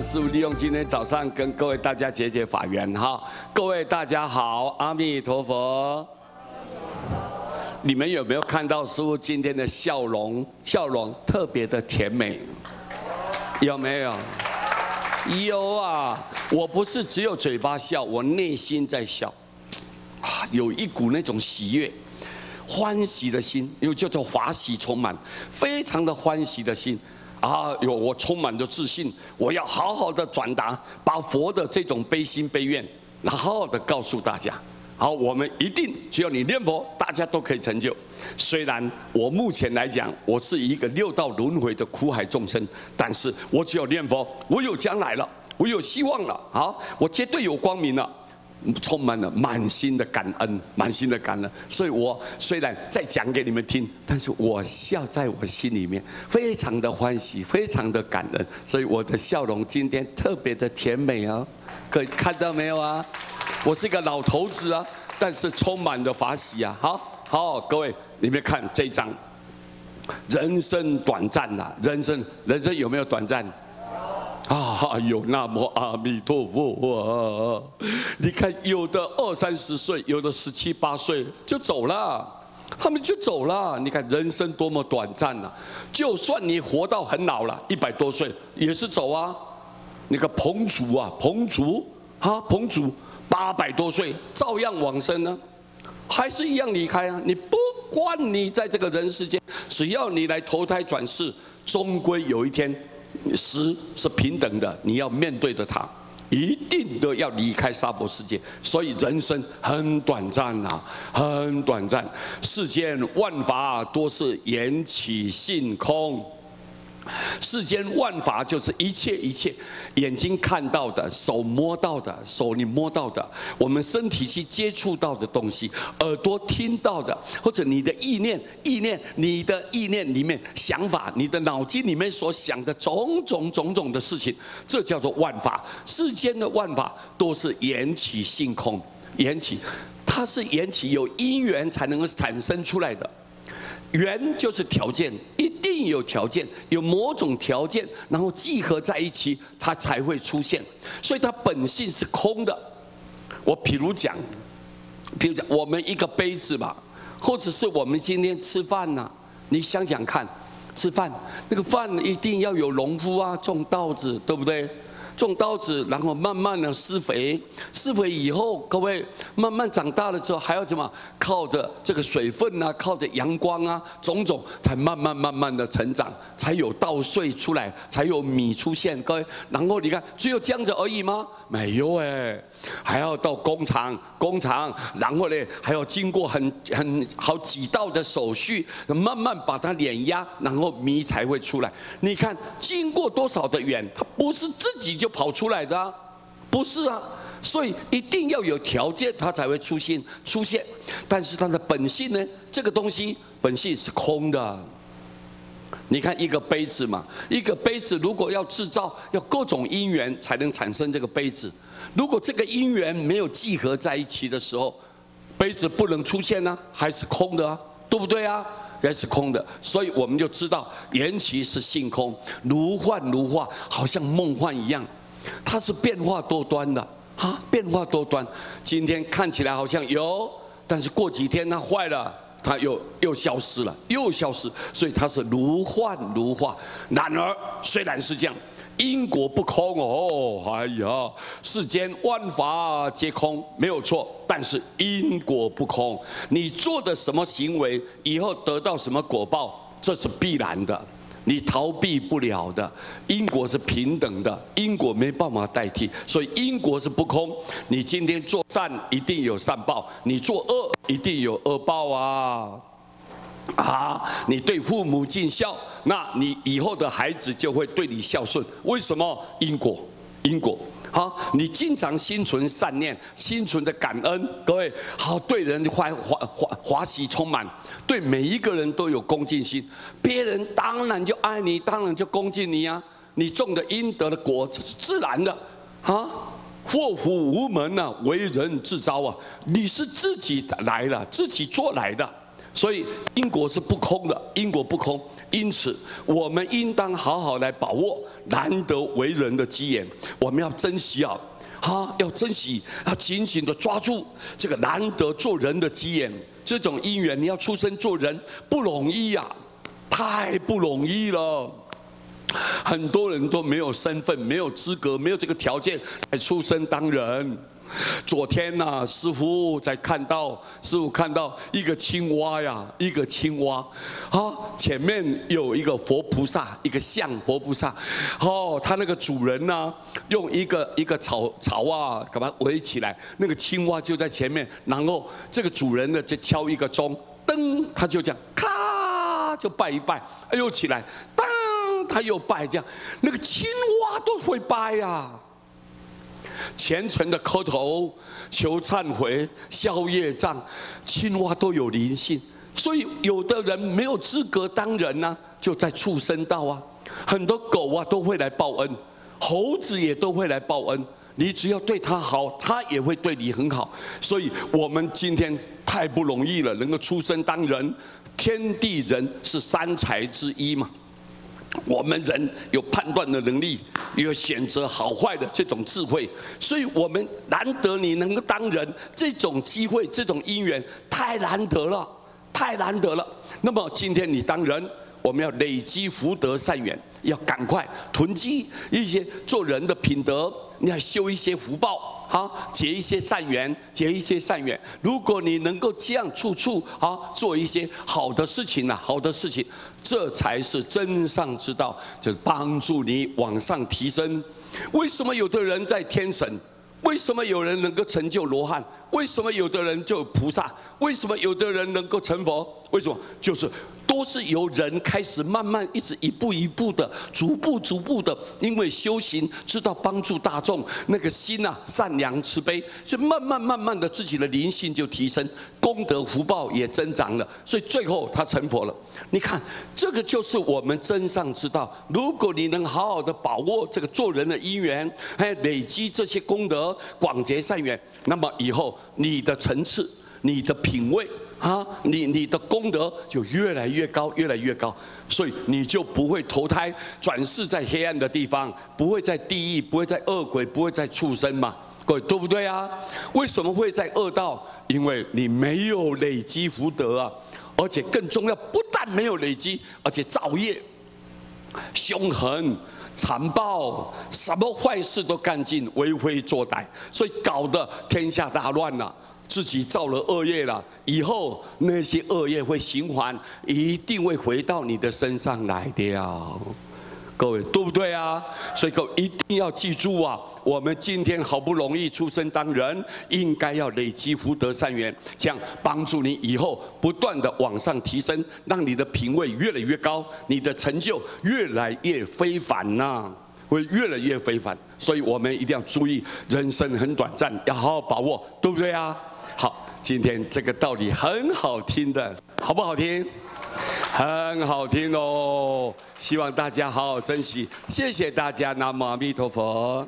师父利用今天早上跟各位大家结结法缘哈，各位大家好，阿弥陀佛。你们有没有看到师父今天的笑容？笑容特别的甜美，有没有？有啊！我不是只有嘴巴笑，我内心在笑，有一股那种喜悦、欢喜的心，又叫做法喜充满，非常的欢喜的心。 我充满着自信，我要好好的转达，把佛的这种悲心悲愿，好好的告诉大家。好，我们一定只要你念佛，大家都可以成就。虽然我目前来讲，我是一个六道轮回的苦海众生，但是我只有念佛，我有将来了，我有希望了。好，我绝对有光明了。 充满了满心的感恩，满心的感恩。所以我虽然在讲给你们听，但是我笑在我心里面，非常的欢喜，非常的感恩。所以我的笑容今天特别的甜美哦，各位看到没有啊？我是一个老头子啊，但是充满了法喜啊。好，各位，你们看这一张，人生短暂呐、人生有没有短暂？ 有南无阿弥陀佛。你看，有的20、30岁，有的17、18岁就走了，他们就走了。你看人生多么短暂啊！就算你活到很老了，100多岁也是走啊。那个彭祖800多岁照样往生呢，还是一样离开啊。你不管你在这个人世间，只要你来投胎转世，终归有一天。 死是平等的，你要面对着它，一定都要离开娑婆世界。所以人生很短暂啊，很短暂。世间万法多是缘起性空。 世间万法就是一切，眼睛看到的，手摸到的，手你摸到的，我们身体去接触到的东西，耳朵听到的，或者你的意念，你的意念里面想法，你的脑筋里面所想的种种的事情，这叫做万法。世间的万法都是缘起性空，缘起，它是缘起，有因缘才能够产生出来的。 缘就是条件，一定有条件，有某种条件，然后集合在一起，它才会出现。所以它本性是空的。我比如讲，我们一个杯子吧，或者是我们今天吃饭呐、你想想看，吃饭那个饭一定要有农夫啊，种稻子，对不对？ 种稻子，然后慢慢的施肥，施肥以后，各位慢慢长大了之后，还要怎么？靠着这个水分啊，靠着阳光啊，种才慢慢的成长，才有稻穗出来，才有米出现。各位，然后你看，只有这样子而已吗？没有哎，还要到工厂，然后呢，还要经过很好几道的手续，慢慢把它碾压，然后米才会出来。你看，经过多少的缘，它不是自己就跑出来的啊，不是啊。 所以一定要有条件，它才会出现。但是它的本性呢？这个东西本性是空的。你看一个杯子嘛，一个杯子如果要制造，要各种因缘才能产生这个杯子。如果这个因缘没有集合在一起的时候，杯子不能出现呢，还是空的啊，对不对啊？还是空的。所以我们就知道缘起是性空，如幻如化，好像梦幻一样，它是变化多端的。 变化多端，今天看起来好像有，但是过几天它坏了，它又消失了，所以它是如幻如化。然而虽然是这样，因果不空哦，哎呀，世间万法皆空，没有错，但是因果不空，你做的什么行为，以后得到什么果报，这是必然的。 你逃避不了的，因果是平等的，因果没办法代替，所以因果是不空。你今天做善，一定有善报；你做恶，一定有恶报啊！你对父母尽孝，那你以后的孩子就会对你孝顺。为什么？因果。你经常心存善念，心存的感恩，各位好，对人华喜充满，对每一个人都有恭敬心，别人当然就爱你，当然就恭敬你啊。你种的因得的果，这是自然的祸福无门啊，为人自招啊！你是自己来的，自己做来的。所以因果是不空的，因果不空。因此，我们应当好好来把握难得为人的机缘，我们要珍惜啊！要珍惜，要紧紧的抓住这个难得做人的机缘。这种因缘，你要出生做人不容易呀，太不容易了。很多人都没有身份、没有资格、没有这个条件来出生当人。昨天呐，师父看到一个青蛙呀，一个青蛙，前面有一个佛菩萨，一个像佛菩萨，他那个主人呢，用一个草啊，把它围起来，那个青蛙就在前面，然后这个主人呢就敲一个钟，噔，他就这样，咔就拜一拜，又起来，当他又拜，这样，那个青蛙都会拜呀。虔诚的磕头、求忏悔、消业障，青蛙都有灵性，所以有的人没有资格当人呢，就在畜生道啊。很多狗啊都会来报恩，猴子也都会来报恩。你只要对它好，它也会对你很好。所以我们今天太不容易了，能够出生当人，天地人是三才之一嘛。我们人有判断的能力，有选择好坏的这种智慧，所以我们难得你能够当人，这种机会、这种因缘太难得了，太难得了。那么今天你当人，我们要累积福德善缘，要赶快囤积一些做人的品德，你要修一些福报。结一些善缘，结一些善缘。如果你能够这样处处做一些好的事情啊，好的事情，这才是真上之道，就是帮助你往上提升。为什么有的人在天神？为什么有人能够成就罗汉？为什么有的人就菩萨？为什么有的人能够成佛？为什么？就是都是由人开始慢慢一步一步的，逐步的，因为修行知道帮助大众，那个心啊善良慈悲，所以慢慢的自己的灵性就提升，功德福报也增长了，所以最后他成佛了。你看，这个就是我们真上之道。如果你能好好的把握这个做人的因缘，还累积这些功德，广结善缘，那么以后你的层次、你的品味你的功德就越来越高，越来越高。所以你就不会投胎转世在黑暗的地方，不会在地狱，不会在恶鬼，不会在畜生嘛。各位对不对啊？为什么会在恶道？因为你没有累积福德啊。而且更重要，不但没有累积，而且造业、凶狠、残暴，什么坏事都干尽，为非作歹，所以搞得天下大乱了，自己造了恶业了，以后那些恶业会循环，一定会回到你的身上来的。各位对不对啊？所以各位一定要记住啊！我们今天好不容易出生当人，应该要累积福德善缘，这样帮助你以后不断的往上提升，让你的品位越来越高，你的成就越来越非凡呐，会越来越非凡。所以我们一定要注意，人生很短暂，要好好把握，对不对啊？好，今天这个道理很好听的，好不好听？很好听哦，希望大家好好珍惜。谢谢大家，南无阿弥陀佛。